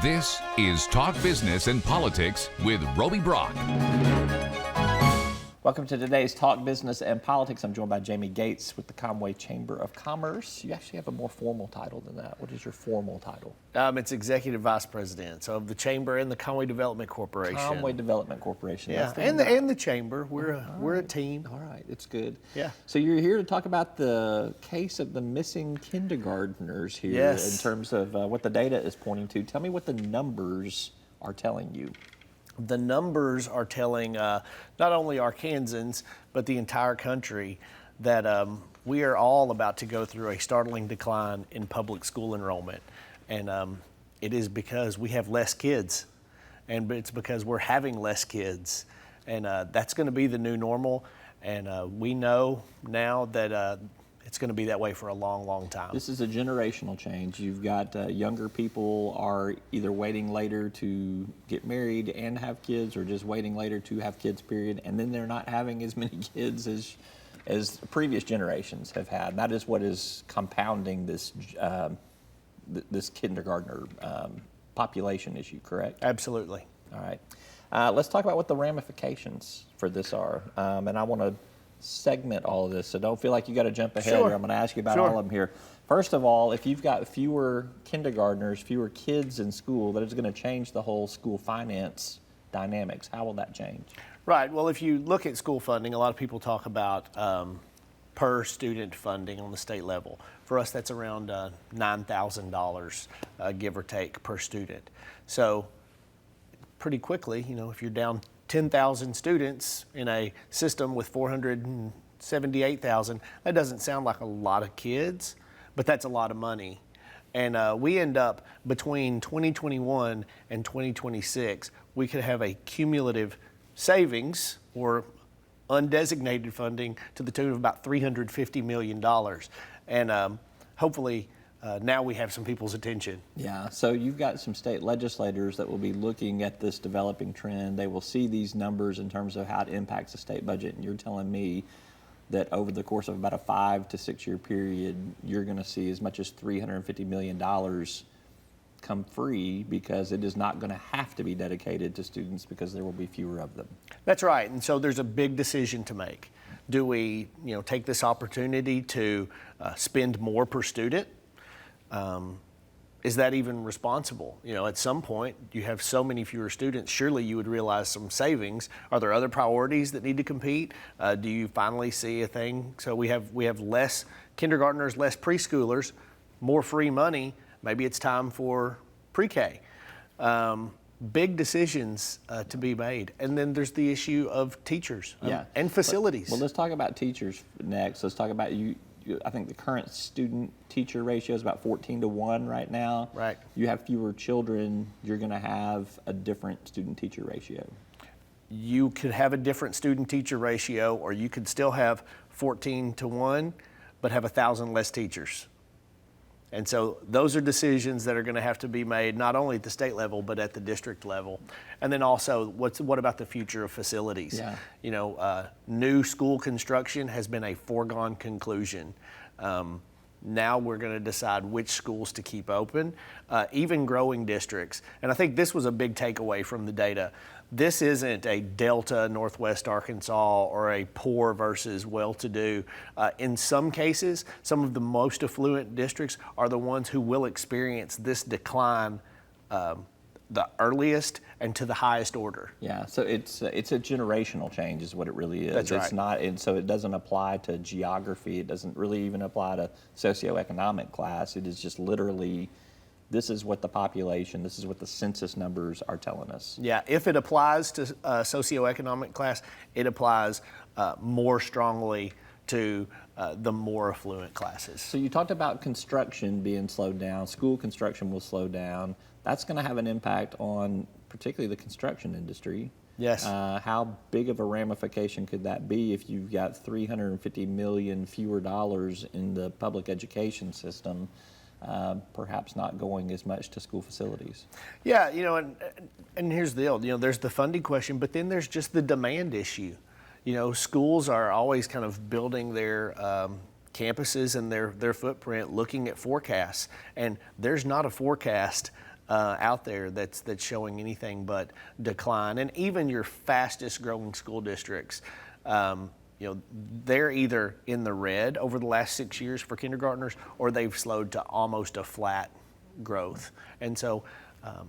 This is Talk Business and Politics with Roby Brock. Welcome to today's Talk Business and Politics. I'm joined by Jame Gates with the Conway Chamber of Commerce. You actually have a more formal title than that. What is your formal title? It's Executive Vice President, so of the Chamber and the Conway Development Corporation. Conway Development Corporation. Yeah, and the Chamber. We're a team. All right, it's good. Yeah. So you're here to talk about the case of the missing kindergartners here. Yes. In terms of what the data is pointing to. Tell me what the numbers are telling you. The numbers are telling not only Arkansans, but the entire country that we are all about to go through a startling decline in public school enrollment. And it is because we have less kids, and it's because we're having less kids. And that's going to be the new normal. And we know now that it's going to be that way for a long, long time. This is a generational change. You've got younger people are either waiting later to get married and have kids, or just waiting later to have kids, period. And then they're not having as many kids as previous generations have had. And that is what is compounding this this kindergartner population issue, correct? Absolutely. All right. Let's talk about what the ramifications for this are. And I want to segment all of this, so don't feel like you got to jump ahead. Sure. Here. I'm going to ask you about all of them here. First of all, if you've got fewer kindergartners, fewer kids in school, that is going to change the whole school finance dynamics. How will that change? Right. Well, if you look at school funding, a lot of people talk about per student funding on the state level. For us, that's around $9,000, give or take, per student. So pretty quickly, if you're down 10,000 students in a system with 478,000, that doesn't sound like a lot of kids, but that's a lot of money. And we end up between 2021 and 2026, we could have a cumulative savings or undesignated funding to the tune of about $350 million. And hopefully now we have some people's attention. Yeah, so you've got some state legislators that will be looking at this developing trend. They will see these numbers in terms of how it impacts the state budget, and you're telling me that over the course of about a 5 to 6 year period, you're going to see as much as $350 million come free because it is not going to have to be dedicated to students because there will be fewer of them. That's right, and so there's a big decision to make. Do we take this opportunity to spend more per student? Is that even responsible? At some point, you have so many fewer students, surely you would realize some savings. Are there other priorities that need to compete? Do you finally see a thing? So we have less kindergartners, less preschoolers, more free money. Maybe it's time for pre-K. Big decisions to be made. And then there's the issue of teachers and facilities. Well, let's talk about teachers next. Let's talk about I think the current student-teacher ratio is about 14 to 1 right now. Right. You have fewer children, you're going to have a different student-teacher ratio. You could have a different student-teacher ratio, or you could still have 14 to 1, but have 1,000 less teachers. And so those are decisions that are going to have to be made not only at the state level, but at the district level. And then also, what about the future of facilities? Yeah. New school construction has been a foregone conclusion. Now we're going to decide which schools to keep open, even growing districts. And I think this was a big takeaway from the data. This isn't a Delta, Northwest Arkansas, or a poor versus well-to-do. In some cases, some of the most affluent districts are the ones who will experience this decline the earliest and to the highest order. Yeah, so it's a generational change is what it really is. That's right. It's not, and so it doesn't apply to geography. It doesn't really even apply to socioeconomic class. It is just literally, this is what the population, this is what the census numbers are telling us. Yeah, if it applies to socioeconomic class, it applies more strongly to the more affluent classes. So you talked about construction being slowed down. School construction will slow down. That's going to have an impact on particularly the construction industry. Yes. How big of a ramification could that be if you've got $350 million fewer dollars in the public education system, perhaps not going as much to school facilities? Yeah, and here's the deal. There's the funding question, but then there's just the demand issue. Schools are always kind of building their campuses and their footprint looking at forecasts, and there's not a forecast out there that's showing anything but decline. And even your fastest growing school districts, they're either in the red over the last 6 years for kindergartners, or they've slowed to almost a flat growth. And so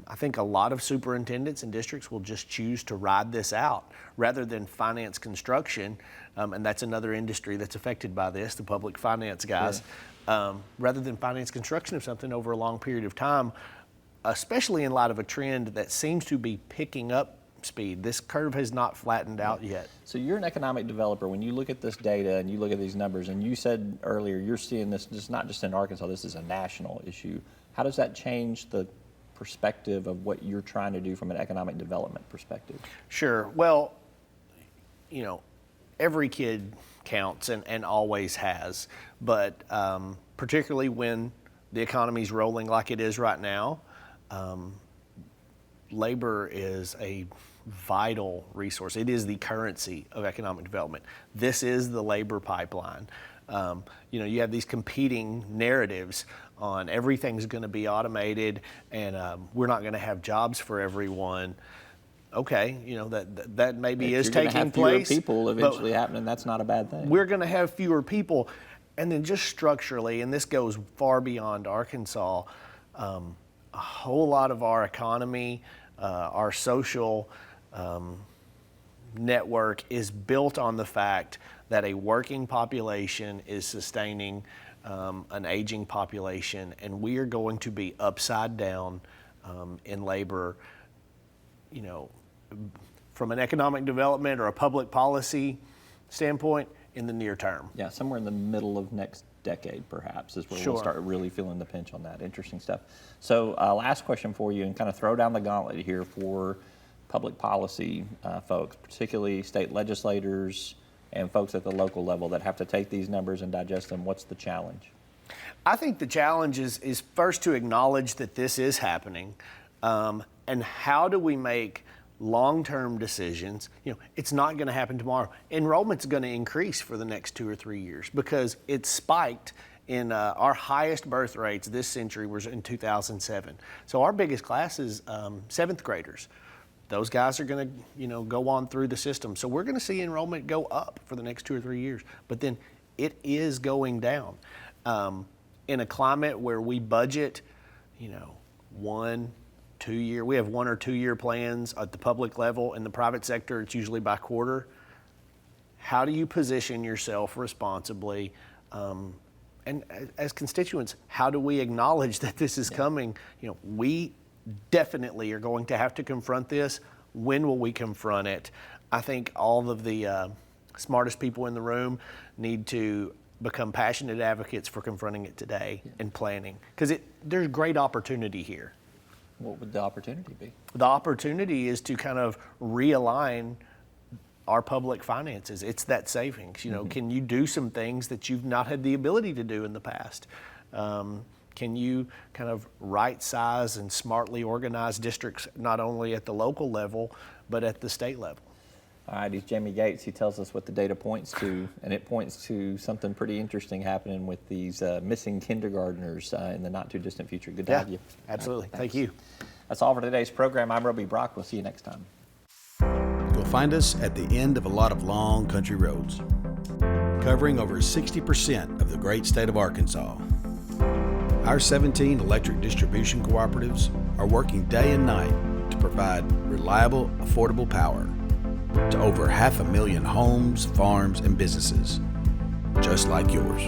I think a lot of superintendents and districts will just choose to ride this out rather than finance construction, and that's another industry that's affected by this, the public finance guys. Yeah. Rather than finance construction of something over a long period of time, especially in light of a trend that seems to be picking up speed. This curve has not flattened out yet. So you're an economic developer. When you look at this data and you look at these numbers, and you said earlier you're seeing this just not just in Arkansas, this is a national issue. How does that change the perspective of what you're trying to do from an economic development perspective? Sure. Well, every kid counts and always has, but particularly when the economy's rolling like it is right now, labor is a vital resource. It is the currency of economic development. This is the labor pipeline. You have these competing narratives on everything's going to be automated and we're not going to have jobs for everyone. Okay, that maybe is taking place. Fewer people eventually happening. That's not a bad thing. We're going to have fewer people, and then just structurally, and this goes far beyond Arkansas. A whole lot of our economy, our social network is built on the fact that a working population is sustaining an aging population, and we are going to be upside down in labor, from an economic development or a public policy standpoint in the near term. Yeah, somewhere in the middle of next decade, perhaps, is where we'll start really feeling the pinch on that. Interesting stuff. So last question for you, and kind of throw down the gauntlet here for public policy folks, particularly state legislators and folks at the local level that have to take these numbers and digest them. What's the challenge? I think the challenge is first to acknowledge that this is happening, and how do we make long-term decisions. It's not going to happen tomorrow. Enrollment's going to increase for the next 2 or 3 years because it spiked in our highest birth rates this century was in 2007. So our biggest class is 7th graders. Those guys are going to, go on through the system. So we're going to see enrollment go up for the next 2 or 3 years. But then it is going down. In a climate where we budget, 1, 2 year, we have 1 or 2 year plans at the public level. In the private sector, it's usually by quarter. How do you position yourself responsibly? And as constituents, how do we acknowledge that this is coming? We definitely are going to have to confront this. When will we confront it? I think all of the smartest people in the room need to become passionate advocates for confronting it today and planning, because there's great opportunity here. What would the opportunity be? The opportunity is to kind of realign our public finances. It's that savings. Can you do some things that you've not had the ability to do in the past? Can you kind of right size and smartly organize districts not only at the local level, but at the state level? All right, he's Jame Gates. He tells us what the data points to, and it points to something pretty interesting happening with these missing kindergartners in the not too distant future. Good to have you. Absolutely. Right, thank you. That's all for today's program. I'm Roby Brock. We'll see you next time. You'll find us at the end of a lot of long country roads, covering over 60% of the great state of Arkansas. Our 17 electric distribution cooperatives are working day and night to provide reliable, affordable power to over 500,000 homes, farms, and businesses, just like yours.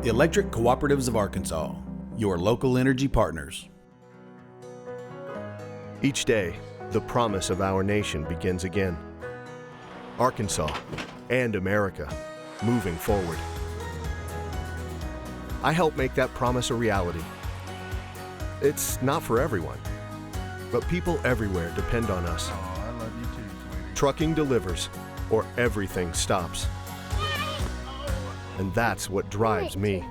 The Electric Cooperatives of Arkansas, your local energy partners. Each day, the promise of our nation begins again. Arkansas and America moving forward. I help make that promise a reality. It's not for everyone, but people everywhere depend on us. Oh, I love you too, sweetie. Trucking delivers, or everything stops. And that's what drives me.